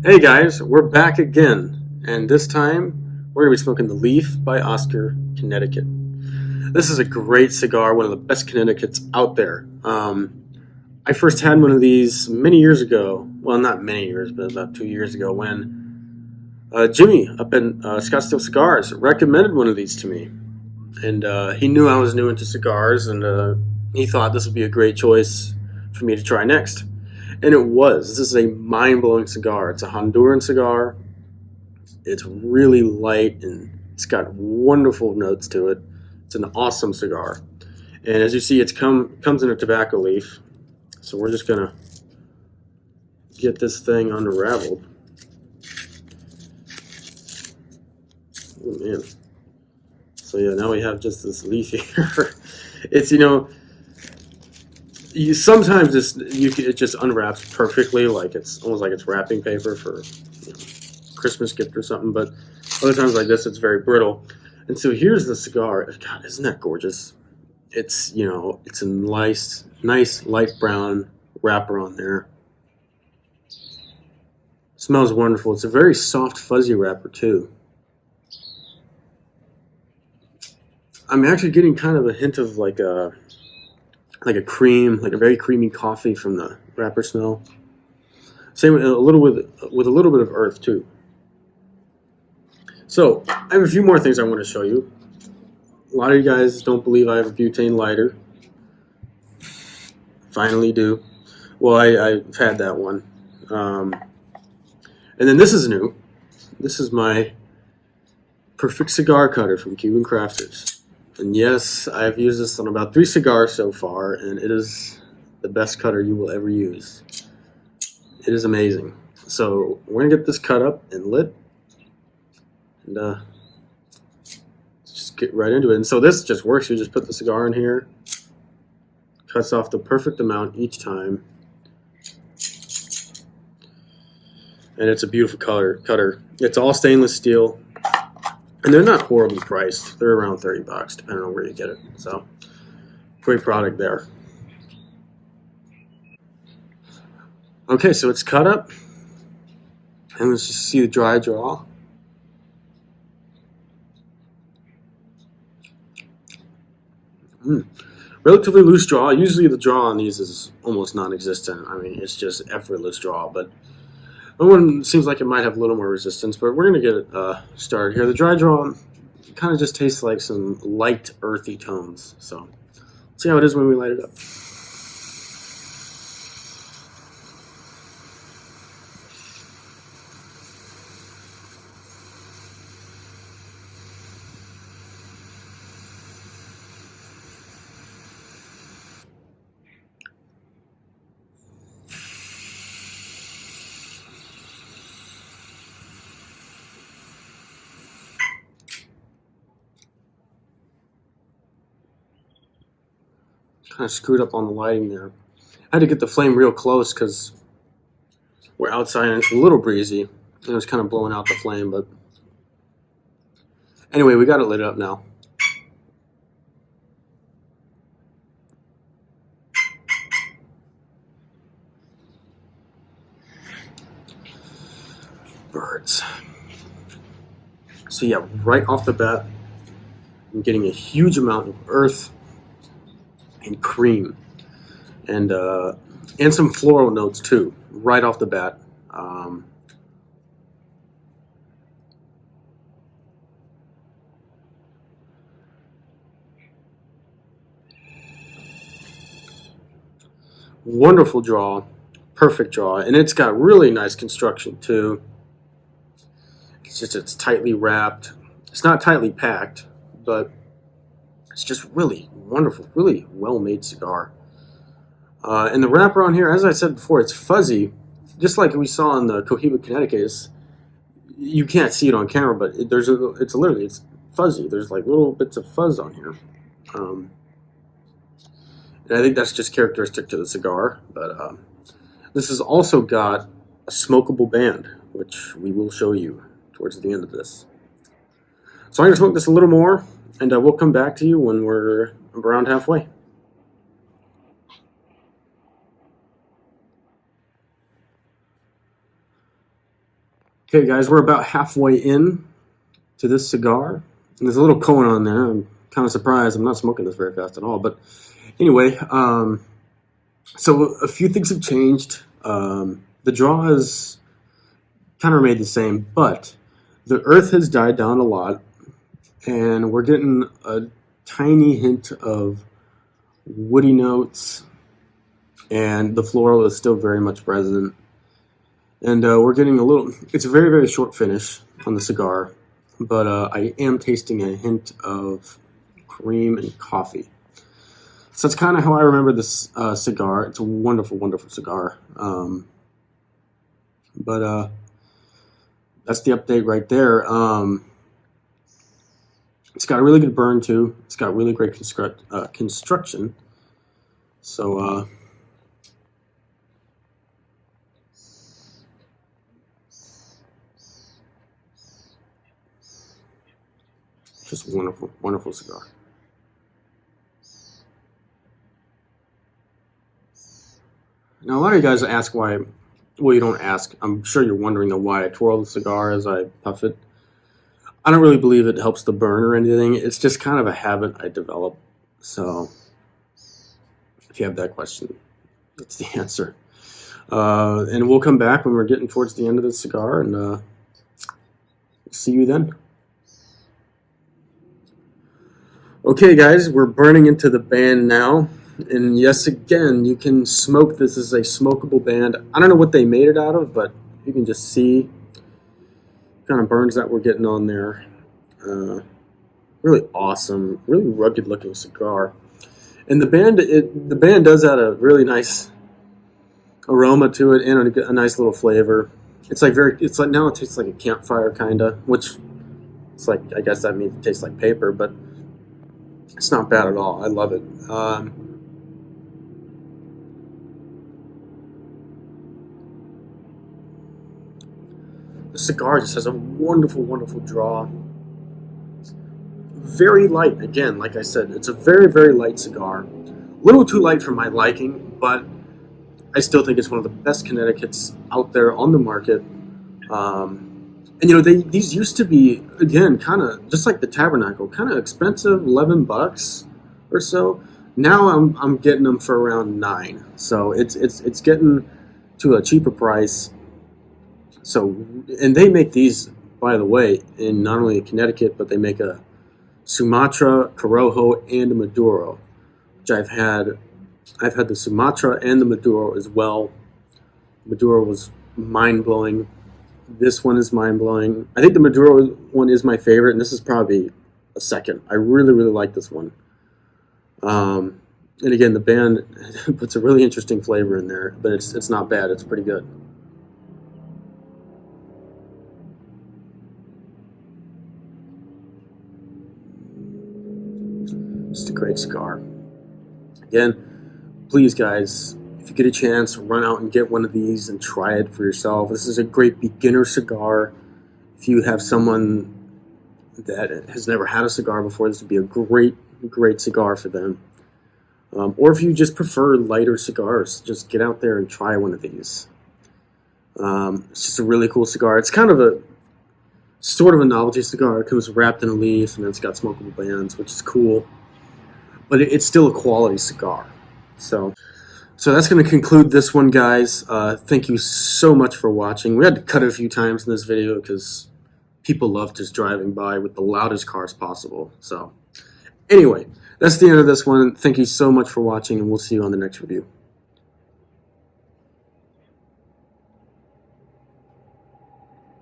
Hey guys, we're back again, and this time we're going to be smoking the Leaf by Oscar Connecticut. This is a great cigar, one of the best Connecticut's out there. I first had one of these many years ago. Well, not many years, but about 2 years ago when Jimmy up in Scottsdale Cigars recommended one of these to me. And he knew I was new into cigars, and he thought this would be a great choice for me to try next. And it was. This is a mind-blowing cigar. It's a Honduran cigar. It's really light and it's got wonderful notes to it. It's an awesome cigar. And as you see, it comes in a tobacco leaf. So we're just gonna get this thing unraveled. Oh man. So yeah, now we have just this leaf here. It's you sometimes it just unwraps perfectly, like it's almost like it's wrapping paper for Christmas gift or something. But other times like this, it's very brittle. And so here's the cigar. God, isn't that gorgeous? It's it's a nice light brown wrapper on there. Smells wonderful. It's a very soft, fuzzy wrapper too. I'm actually getting kind of a hint of like a cream, like a very creamy coffee from the wrapper smell. Same with a little bit of earth too. So I have a few more things I want to show you. A lot of you guys don't believe I have a butane lighter. Finally do. Well, I've had that one. And then this is new. This is my perfect cigar cutter from Cuban Crafters. And yes, I've used this on about 3 cigars so far, and it is the best cutter you will ever use. It is amazing. So we're going to get this cut up and lit. And let's just get right into it. And so this just works. You just put the cigar in here. Cuts off the perfect amount each time. And it's a beautiful cutter. It's all stainless steel. And they're not horribly priced. They're around $30, depending on where you get it. So, great product there. Okay, so it's cut up. And let's just see the dry draw. Relatively loose draw. Usually the draw on these is almost non-existent. I mean, it's just effortless draw, but that one seems like it might have a little more resistance, but we're going to get it started here. The dry draw kind of just tastes like some light, earthy tones. So let's see how it is when we light it up. Kind of screwed up on the lighting there. I had to get the flame real close because we're outside and it's a little breezy. And it was kind of blowing out the flame, but anyway, we got it lit up now. Birds. So yeah, right off the bat, I'm getting a huge amount of earth and cream, and some floral notes too, right off the bat. Wonderful draw, perfect draw, and it's got really nice construction too. It's tightly wrapped. It's not tightly packed, but it's just really wonderful, really well-made cigar. And the wrapper on here, as I said before, it's fuzzy, just like we saw in the Cohiba Connecticut. You can't see it on camera, but it's fuzzy. There's like little bits of fuzz on here. And I think that's just characteristic to the cigar. But this has also got a smokable band, which we will show you towards the end of this. So I'm going to smoke this a little more, and we'll come back to you when we're around halfway. Okay, guys, we're about halfway in to this cigar. And there's a little cone on there. I'm kind of surprised. I'm not smoking this very fast at all. But anyway, so a few things have changed. The draw is kind of remained the same, but the earth has died down a lot, and we're getting a tiny hint of woody notes, and the floral is still very much present. And we're getting a little, it's a very, very short finish on the cigar, but I am tasting a hint of cream and coffee. So that's kind of how I remember this cigar. It's a wonderful, wonderful cigar. But that's the update right there. It's got a really good burn too. It's got really great construction. So just wonderful, wonderful cigar. Now, a lot of you guys ask why, well, you don't ask. I'm sure you're wondering though why I twirl the cigar as I puff it. I don't really believe it helps the burn or anything. It's just kind of a habit I developed. So if you have that question, that's the answer. And we'll come back when we're getting towards the end of the cigar, and see you then. Okay, guys, we're burning into the band now. And yes, again, you can smoke. This is a smokable band. I don't know what they made it out of, but you can just see kind of burns that we're getting on there. Really awesome, really rugged looking cigar. And the band does add a really nice aroma to it and a nice little flavor. It's like now it tastes like a campfire kinda, which it's like, I guess that means it tastes like paper, but it's not bad at all. I love it. The cigar just has a wonderful, wonderful draw. Very light, again, like I said, it's a very, very light cigar. A little too light for my liking, but I still think it's one of the best Connecticut's out there on the market. And you know, these used to be, again, kind of just like the Tabernacle, kind of expensive, $11 or so. Now I'm getting them for around $9, so it's getting to a cheaper price. So, and they make these, by the way, in not only Connecticut, but they make a Sumatra, Corojo, and a Maduro, which I've had. I've had the Sumatra and the Maduro as well. Maduro was mind-blowing. This one is mind-blowing. I think the Maduro one is my favorite, and this is probably a second. I really, really like this one. And again, the band puts a really interesting flavor in there, but it's not bad. It's pretty good. Just a great cigar. Again, please, guys, if you get a chance, run out and get one of these and try it for yourself. This is a great beginner cigar. If you have someone that has never had a cigar before, this would be a great, great cigar for them. Or if you just prefer lighter cigars, just get out there and try one of these. It's just a really cool cigar. It's kind of a sort of a novelty cigar. It comes wrapped in a leaf, and it's got smokable bands, which is cool. But it's still a quality cigar. So that's going to conclude this one, guys. Thank you so much for watching. We had to cut it a few times in this video because people love just driving by with the loudest cars possible. So anyway, that's the end of this one. Thank you so much for watching, and we'll see you on the next review.